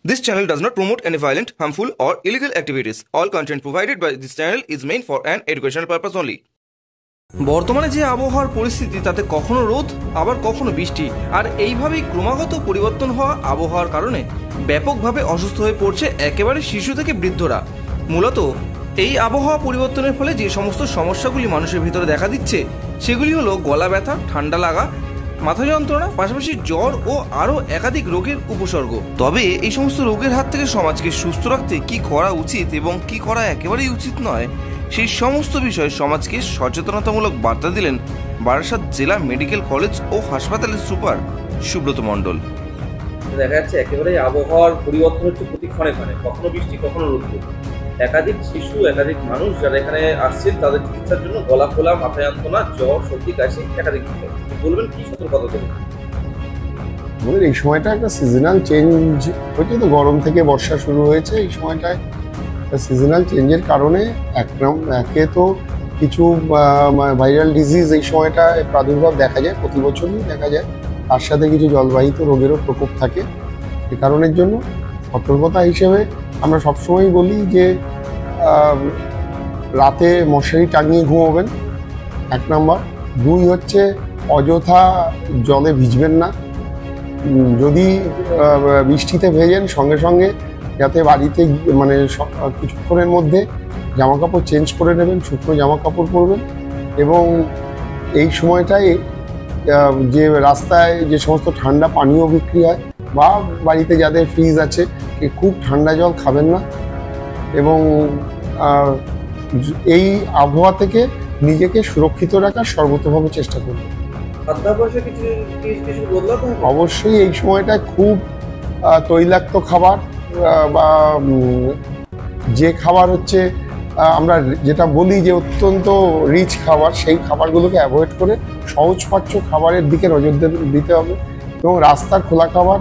This channel does not promote any violent, harmful, or illegal activities. All content provided by this channel is meant for an educational purpose only. বর্তমানে যে আবহাওয়ার পরিস্থিতি তাতে কখনো রোদ আবার কখনো বৃষ্টি আর এইভাবেই ক্রমাগত পরিবর্তন হওয়া আবহাওয়ার কারণে ব্যাপকভাবে অসুস্থ হয়ে পড়ছে একেবারে শিশু থেকে বৃদ্ধরা। মূলত এই আবহাওয়া পরিবর্তনের ফলে যে সমস্ত সমস্যাগুলি মানুষের ভিতরে দেখা দিচ্ছে সেগুলি হলো গলা ব্যথা, ঠান্ডা লাগা, মাথা যন্ত্রণা, পাশাপাশি জ্বর ও আরও একাধিক রোগের উপসর্গ। তবে এই সমস্ত রোগের হাত থেকে সমাজকে সুস্থ রাখতে কি করা উচিত এবং কি করা একেবারেই উচিত নয় সেই সমস্ত বিষয়ে সমাজকে সচেতনতামূলক বার্তা দিলেন বারাসাত জেলা মেডিকেল কলেজ ও হাসপাতালের সুপার সুব্রত মণ্ডল। দেখা যাচ্ছে একেবারে আবহাওয়ার পরিবর্তন হচ্ছে প্রতি ক্ষণে ক্ষণে, কখনো বৃষ্টি কখনো রোদ। একাধিক শিশু, একাধিক মানুষ যারা এখানে আসছেন তাদের চিকিৎসার জন্য গলা ফোলা, মাথা যন্ত্রণা, জ্বর, সর্দি, কাশি একাধিক বলবেন কি সতর্কতা দেবেন? এই সময়টা একটা সিজনাল চেঞ্জ হচ্ছে, তো গরম থেকে বর্ষা শুরু হয়েছে। এই সময়টায় সিজনাল চেঞ্জের কারণে একে তো কিছু ভাইরাল ডিজিজ এই সময়টায় প্রাদুর্ভাব দেখা যায়, প্রতি বছরই দেখা যায়। তার সাথে কিছু জলবাহিত রোগেরও প্রকোপ থাকে। এ কারণের জন্য সতর্কতা হিসেবে আমরা সবসময় বলি যে রাতে মশারি টাঙিয়ে ঘুমোবেন, 1 নম্বর। 2 হচ্ছে অযথা জলে ভিজবেন না। যদি বৃষ্টিতে ভেজেন সঙ্গে সঙ্গে যাতে বাড়িতে মানে কিছুক্ষণের মধ্যে জামা কাপড় চেঞ্জ করে নেবেন, শুকনো জামা কাপড় পরবেন। এবং এই সময়টায় যে রাস্তায় যে সমস্ত ঠান্ডা পানীয় বিক্রি হয় বা বাড়িতে যাদের ফ্রিজ আছে খুব ঠান্ডা জল খাবেন না। এবং এই আবহাওয়া থেকে নিজেকে সুরক্ষিত রাখার সর্বতভাবে চেষ্টা করবেন। অবশ্যই এই সময়টায় খুব তৈলাক্ত খাবার বা যে খাবার হচ্ছে আমরা যেটা বলি যে অত্যন্ত রিচ খাবার, সেই খাবারগুলোকে অ্যাভয়েড করে সহজপাচ্য খাবারের দিকে নজর দিতে হবে। এবং রাস্তার খোলা খাবার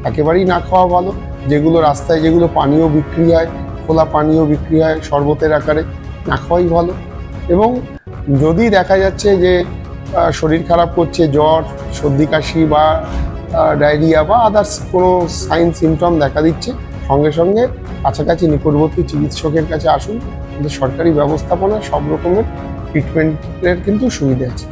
একেবারেই না খাওয়া ভালো। যেগুলো রাস্তায় যেগুলো পানীয় বিক্রি হয়, খোলা পানীয় বিক্রি হয় শরবতের আকারে, না খাওয়াই ভালো। এবং যদি দেখা যাচ্ছে যে শরীর খারাপ করছে, জ্বর, সর্দি, কাশি বা ডায়রিয়া বা আদার্স কোনো সাইন সিমটম দেখা দিচ্ছে, সঙ্গে সঙ্গে কাছাকাছি নিকটবর্তী চিকিৎসকের কাছে আসুন। কিন্তু সরকারি ব্যবস্থাপনায় সব রকমের ট্রিটমেন্টের কিন্তু সুবিধা আছে।